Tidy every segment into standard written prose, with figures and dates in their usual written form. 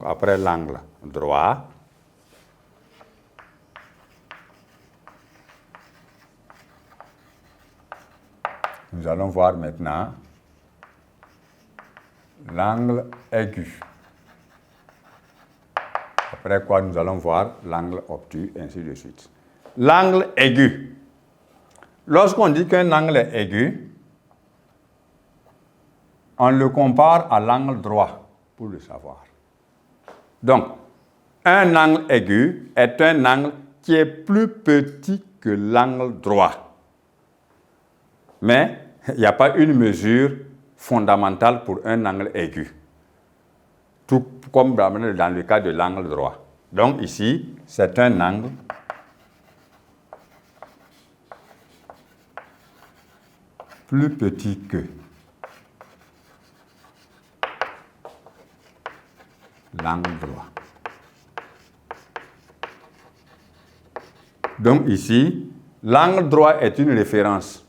après l'angle droit, nous allons voir maintenant l'angle aigu. Après quoi, nous allons voir l'angle obtus, ainsi de suite. L'angle aigu. Lorsqu'on dit qu'un angle est aigu, on le compare à l'angle droit, pour le savoir. Donc, un angle aigu est un angle qui est plus petit que l'angle droit. Mais il n'y a pas une mesure fondamentale pour un angle aigu. Tout comme dans le cas de l'angle droit. Donc ici, c'est un angle plus petit que l'angle droit. Donc ici, l'angle droit est une référence.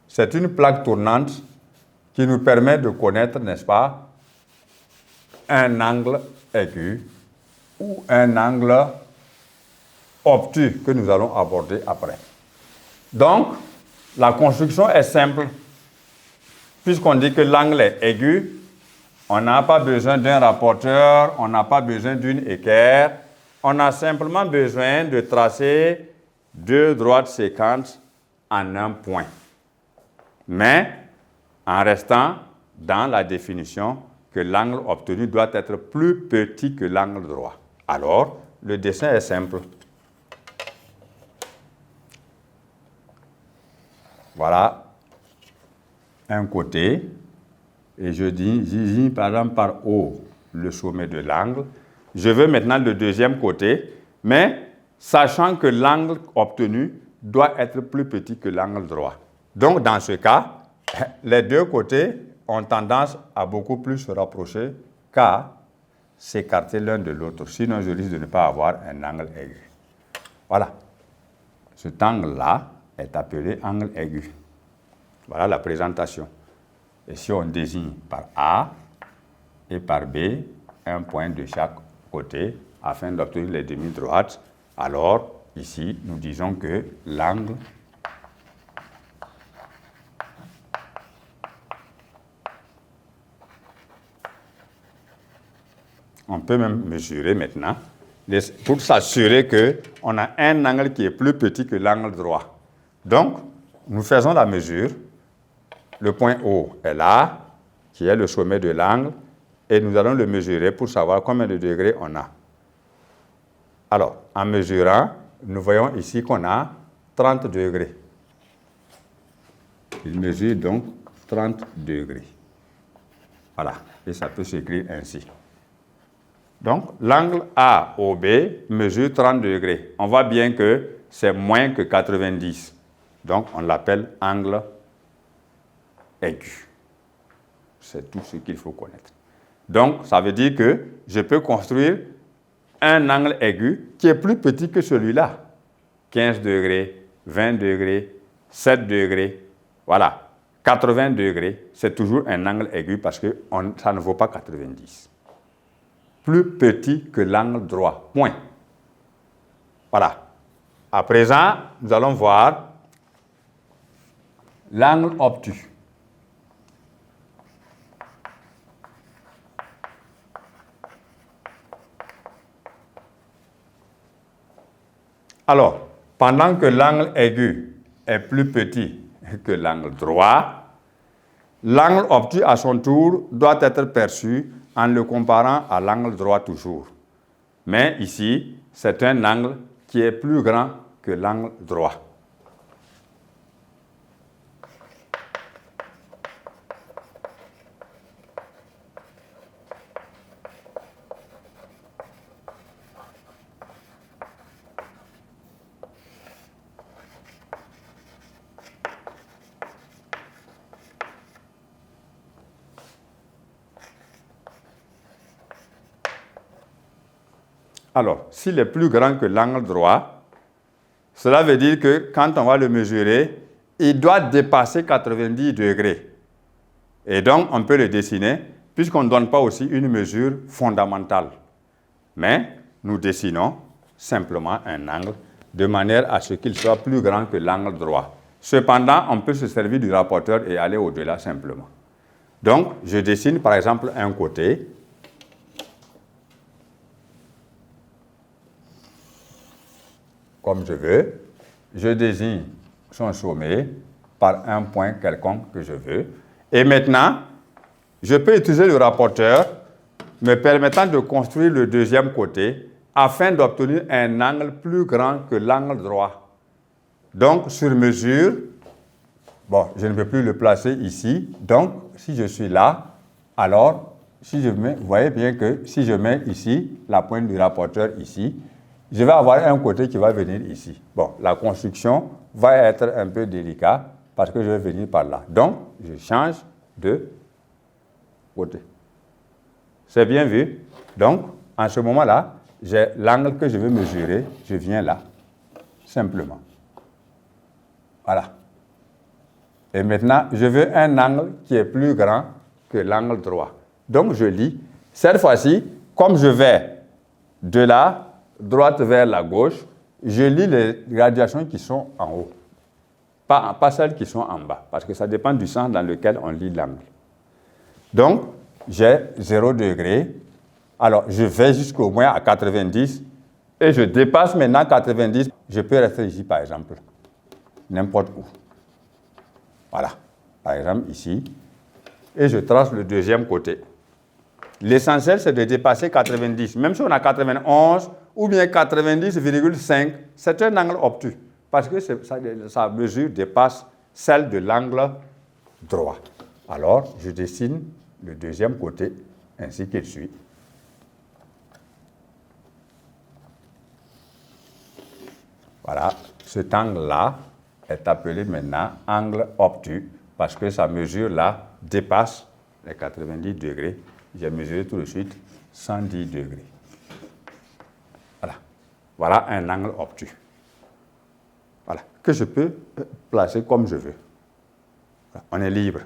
C'est une plaque tournante qui nous permet de connaître, n'est-ce pas, un angle aigu ou un angle obtus que nous allons aborder après. Donc, la construction est simple. Puisqu'on dit que l'angle est aigu, on n'a pas besoin d'un rapporteur, on n'a pas besoin d'une équerre, on a simplement besoin de tracer deux droites séquentes en un point. Mais en restant dans la définition que l'angle obtenu doit être plus petit que l'angle droit. Alors, le dessin est simple. Voilà un côté, et je désigne par exemple par O le sommet de l'angle. Je veux maintenant le deuxième côté, mais sachant que l'angle obtenu doit être plus petit que l'angle droit. Donc, dans ce cas, les deux côtés ont tendance à beaucoup plus se rapprocher qu'à s'écarter l'un de l'autre. Sinon, je risque de ne pas avoir un angle aigu. Voilà. Cet angle-là est appelé angle aigu. Voilà la présentation. Et si on désigne par A et par B un point de chaque côté afin d'obtenir les demi-droites, alors ici, nous disons que l'angle on peut même mesurer maintenant pour s'assurer qu'on a un angle qui est plus petit que l'angle droit. Donc, nous faisons la mesure. Le point O est là, qui est le sommet de l'angle, et nous allons le mesurer pour savoir combien de degrés on a. Alors, en mesurant, nous voyons ici qu'on a 30 degrés. Il mesure donc 30 degrés. Voilà, et ça peut s'écrire ainsi. Donc, l'angle AOB mesure 30 degrés. On voit bien que c'est moins que 90. Donc, on l'appelle angle aigu. C'est tout ce qu'il faut connaître. Donc, ça veut dire que je peux construire un angle aigu qui est plus petit que celui-là. 15 degrés, 20 degrés, 7 degrés, voilà. 80 degrés, c'est toujours un angle aigu parce que ça ne vaut pas 90. Plus petit que l'angle droit. Point. Voilà. À présent, nous allons voir l'angle obtus. Alors, pendant que l'angle aigu est plus petit que l'angle droit, l'angle obtus à son tour doit être perçu en le comparant à l'angle droit toujours. Mais ici, c'est un angle qui est plus grand que l'angle droit. Alors, s'il est plus grand que l'angle droit, cela veut dire que quand on va le mesurer, il doit dépasser 90 degrés. Et donc, on peut le dessiner, puisqu'on ne donne pas aussi une mesure fondamentale. mais nous dessinons simplement un angle de manière à ce qu'il soit plus grand que l'angle droit. Cependant, on peut se servir du rapporteur et aller au-delà simplement. Donc, je dessine par exemple un côté. Comme je veux. Je désigne son sommet par un point quelconque que je veux. Et maintenant, je peux utiliser le rapporteur me permettant de construire le deuxième côté afin d'obtenir un angle plus grand que l'angle droit. Donc, sur mesure, bon, je ne peux plus le placer ici. Donc, si je suis là, alors, si je mets, vous voyez bien que si je mets ici la pointe du rapporteur ici, je vais avoir un côté qui va venir ici. Bon, la construction va être un peu délicate parce que je vais venir par là. Donc, je change de côté. C'est bien vu? Donc, en ce moment-là, j'ai l'angle que je veux mesurer, je viens là, simplement. Voilà. Et maintenant, je veux un angle qui est plus grand que l'angle droit. Donc, je lis. Cette fois-ci, comme je vais de la droite vers la gauche, je lis les radiations qui sont en haut. Pas celles qui sont en bas, parce que ça dépend du sens dans lequel on lit l'angle. Donc, j'ai 0 degré. Alors, je vais jusqu'au moins à 90 et je dépasse maintenant 90. Je peux rester ici, par exemple, n'importe où. Voilà, par exemple ici. Et je trace le deuxième côté. L'essentiel, c'est de dépasser 90. Même si on a 91 ou bien 90,5, c'est un angle obtus. Parce que sa mesure dépasse celle de l'angle droit. Alors, je dessine le deuxième côté ainsi qu'il suit. Voilà, cet angle-là est appelé maintenant angle obtus parce que sa mesure-là dépasse les 90 degrés. J'ai mesuré tout de suite 110 degrés. Voilà. Voilà un angle obtus. Voilà. Que je peux placer comme je veux. Voilà. On est libre.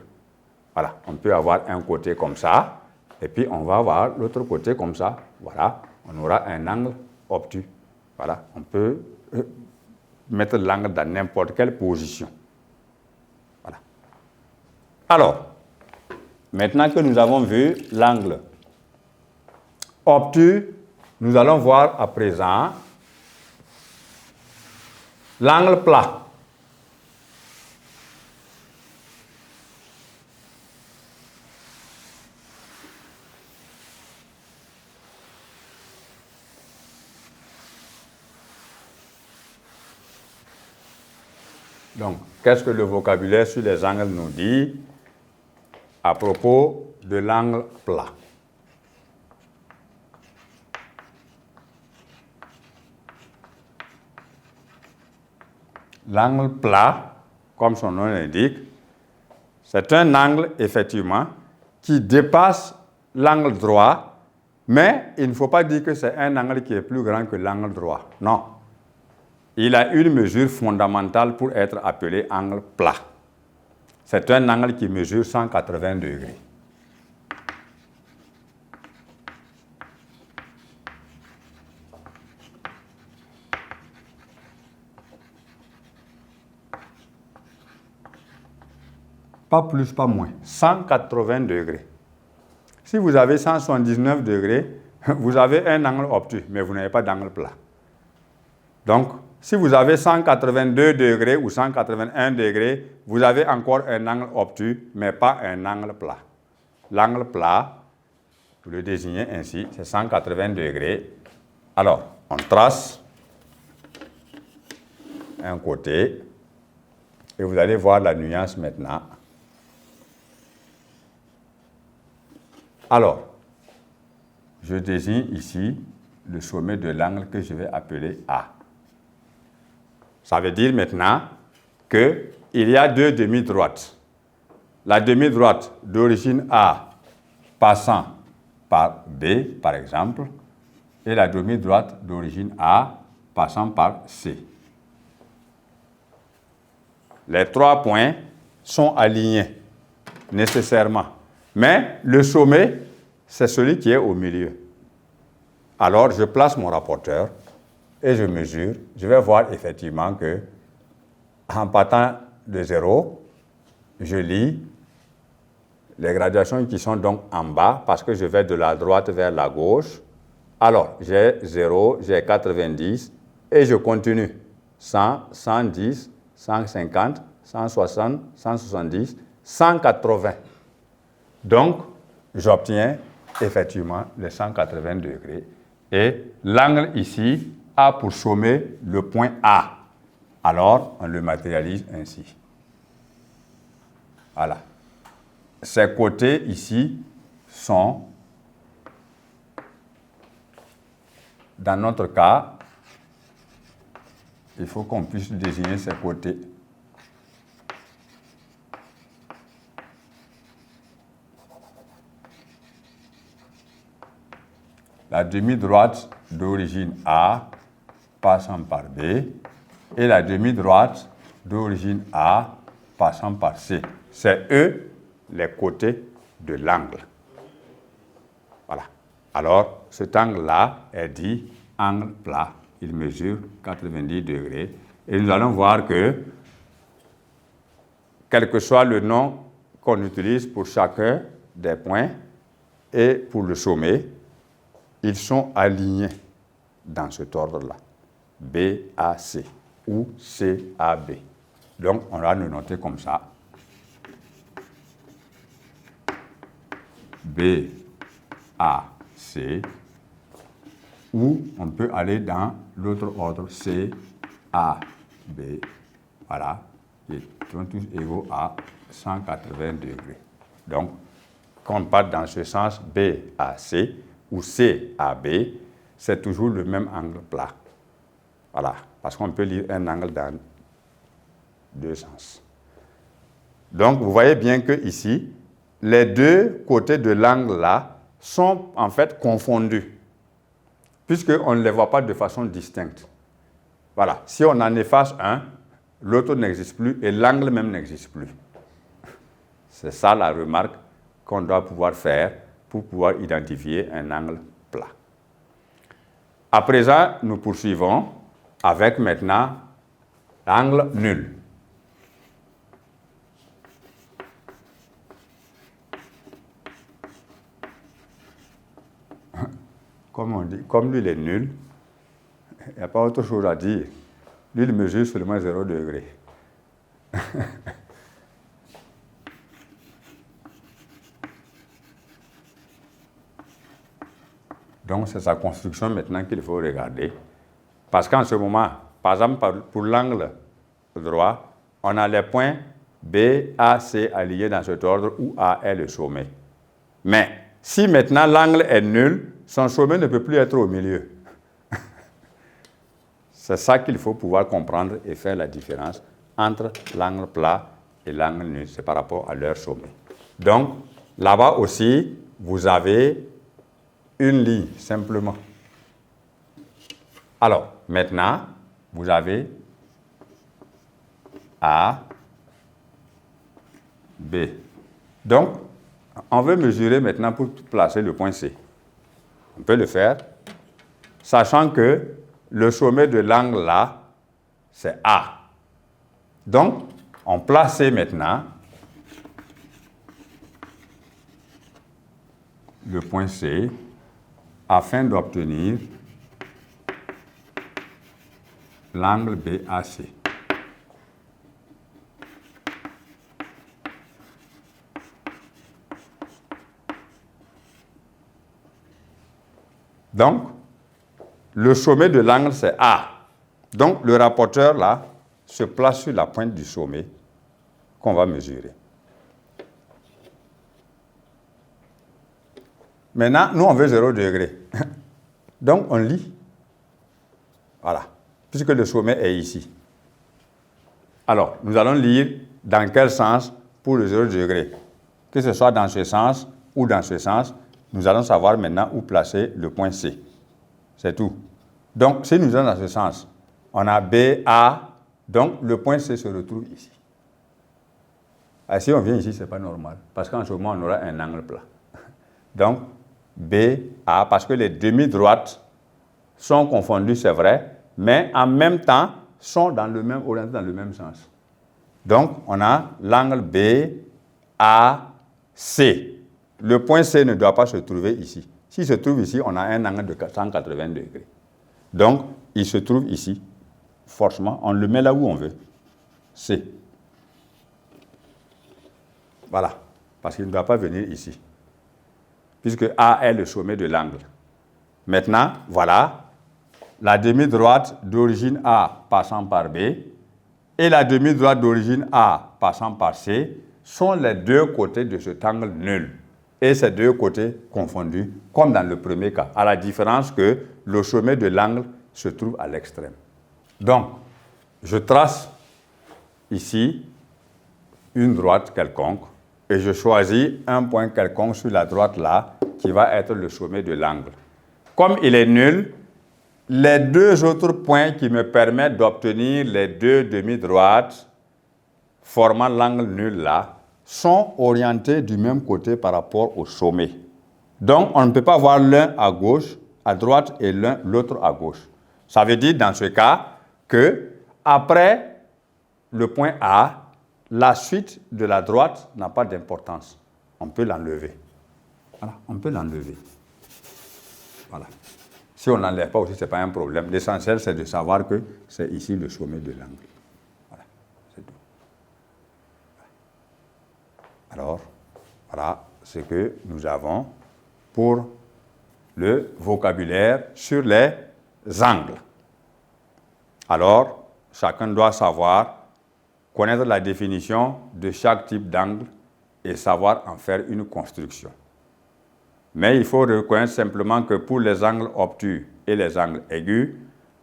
Voilà. On peut avoir un côté comme ça, et puis on va avoir l'autre côté comme ça. Voilà. On aura un angle obtus. Voilà. On peut mettre l'angle dans n'importe quelle position. Voilà. Alors, maintenant que nous avons vu l'angle obtus, nous allons voir à présent l'angle plat. Donc, qu'est-ce que le vocabulaire sur les angles nous dit à propos de l'angle plat? L'angle plat, comme son nom l'indique, c'est un angle, effectivement, qui dépasse l'angle droit, mais il ne faut pas dire que c'est un angle qui est plus grand que l'angle droit. Non. Il a une mesure fondamentale pour être appelé angle plat. C'est un angle qui mesure 180 degrés. Pas plus, pas moins. 180 degrés. Si vous avez 179 degrés, vous avez un angle obtus, mais vous n'avez pas d'angle plat. Donc, si vous avez 182 degrés ou 181 degrés, vous avez encore un angle obtus, mais pas un angle plat. L'angle plat, vous le désignez ainsi, c'est 180 degrés. Alors, on trace un côté et vous allez voir la nuance maintenant. Alors, je désigne ici le sommet de l'angle que je vais appeler A. Ça veut dire maintenant qu'il y a deux demi-droites. La demi-droite d'origine A passant par B, par exemple, et la demi-droite d'origine A passant par C. Les trois points sont alignés nécessairement. Mais le sommet, c'est celui qui est au milieu. Alors, je place mon rapporteur et je mesure. Je vais voir effectivement que, en partant de 0, je lis les graduations qui sont donc en bas parce que je vais de la droite vers la gauche. Alors, j'ai 0, j'ai 90 et je continue. 100, 110, 150, 160, 170, 180. Donc, j'obtiens effectivement les 180 degrés. Et l'angle ici a pour sommet le point A. Alors, on le matérialise ainsi. Voilà. Ces côtés ici sont, dans notre cas, il faut qu'on puisse désigner ces côtés. La demi-droite d'origine A passant par B et la demi-droite d'origine A passant par C. C'est eux les côtés de l'angle. Voilà. Alors, cet angle-là est dit angle plat. Il mesure 90 degrés. Et nous allons voir que, quel que soit le nom qu'on utilise pour chacun des points et pour le sommet, ils sont alignés dans cet ordre-là. BAC ou CAB. Donc, on va le noter comme ça. BAC, ou on peut aller dans l'autre ordre, CAB. Voilà, ils sont tous égaux à 180 degrés. Donc, quand on part dans ce sens BAC ou CAB, c'est toujours le même angle plat. Voilà, parce qu'on peut lire un angle dans deux sens. Donc, vous voyez bien que ici, les deux côtés de l'angle là sont en fait confondus, puisqu'on ne les voit pas de façon distincte. Voilà, si on en efface un, l'autre n'existe plus et l'angle même n'existe plus. C'est ça la remarque qu'on doit pouvoir faire pour pouvoir identifier un angle plat. À présent, nous poursuivons avec maintenant l'angle nul. Comme on dit, comme lui il est nul, il n'y a pas autre chose à dire. Lui, il mesure seulement 0 degré. Donc, c'est sa construction maintenant qu'il faut regarder. Parce qu'en ce moment, par exemple, pour l'angle droit, on a les points B, A, C alignés dans cet ordre où A est le sommet. Mais si maintenant l'angle est nul, son sommet ne peut plus être au milieu. C'est ça qu'il faut pouvoir comprendre et faire la différence entre l'angle plat et l'angle nul. C'est par rapport à leur sommet. Donc, là-bas aussi, vous avez une ligne, simplement. Alors, maintenant, vous avez A, B. Donc, on veut mesurer maintenant pour placer le point C. On peut le faire, sachant que le sommet de l'angle là, c'est A. Donc, on place C maintenant. Le point C, afin d'obtenir l'angle BAC. Donc, le sommet de l'angle, c'est A. Donc, le rapporteur, là, se place sur la pointe du sommet qu'on va mesurer. Maintenant, nous, on veut 0 degré. Donc, on lit. Voilà. Puisque le sommet est ici. Alors, nous allons lire dans quel sens pour le 0 degré. Que ce soit dans ce sens ou dans ce sens, nous allons savoir maintenant où placer le point C. C'est tout. Donc, si nous allons dans ce sens, on a BA, donc le point C se retrouve ici. Et si on vient ici, ce n'est pas normal, parce qu'en ce moment, on aura un angle plat. Donc, BA, parce que les demi-droites sont confondus, c'est vrai, mais en même temps sont orientés dans le même sens. Donc, on a l'angle BAC. Le point C ne doit pas se trouver ici. S'il se trouve ici, on a un angle de 180 degrés. Donc, il se trouve ici. Forcément, on le met là où on veut. C. Voilà. Parce qu'il ne doit pas venir ici. Puisque A est le sommet de l'angle. Maintenant, voilà. La demi-droite d'origine A passant par B et la demi-droite d'origine A passant par C sont les deux côtés de cet angle nul. Et ces deux côtés confondus, comme dans le premier cas, à la différence que le sommet de l'angle se trouve à l'extrême. Donc, je trace ici une droite quelconque et je choisis un point quelconque sur la droite là qui va être le sommet de l'angle. Comme il est nul, les deux autres points qui me permettent d'obtenir les deux demi-droites formant l'angle nul là sont orientés du même côté par rapport au sommet. Donc, on ne peut pas voir l'un à gauche, à droite et l'autre à gauche. Ça veut dire dans ce cas que après le point A, la suite de la droite n'a pas d'importance. On peut l'enlever. Voilà, on peut l'enlever. Voilà. Si on ne l'enlève pas aussi, ce n'est pas un problème. L'essentiel, c'est de savoir que c'est ici le sommet de l'angle. Voilà, c'est tout. Alors, voilà ce que nous avons pour le vocabulaire sur les angles. Alors, chacun doit connaître la définition de chaque type d'angle et savoir en faire une construction. Mais il faut reconnaître simplement que pour les angles obtus et les angles aigus,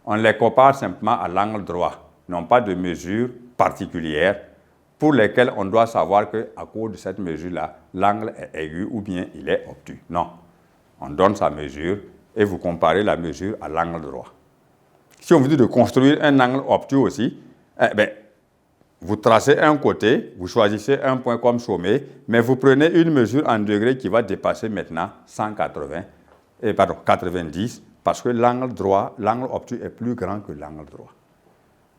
on les compare simplement à l'angle droit, non pas de mesure particulière pour lesquelles on doit savoir qu'à cause de cette mesure-là, l'angle est aigu ou bien il est obtus. Non, on donne sa mesure et vous comparez la mesure à l'angle droit. Si on vous dit de construire un angle obtus aussi, vous tracez un côté, vous choisissez un point comme sommet, mais vous prenez une mesure en degrés qui va dépasser maintenant 90, parce que l'angle droit, l'angle obtus est plus grand que l'angle droit.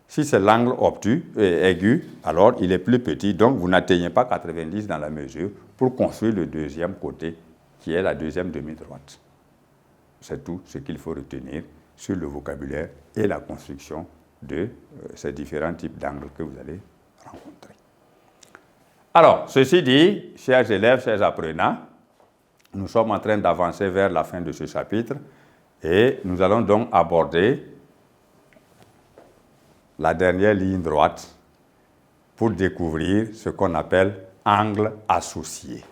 Si c'est l'angle obtus aigu, alors il est plus petit, donc vous n'atteignez pas 90 dans la mesure pour construire le deuxième côté, qui est la deuxième demi-droite. C'est tout ce qu'il faut retenir sur le vocabulaire et la construction de ces différents types d'angles que vous allez rencontrer. Alors, ceci dit, chers élèves, chers apprenants, nous sommes en train d'avancer vers la fin de ce chapitre et nous allons donc aborder la dernière ligne droite pour découvrir ce qu'on appelle angle associé.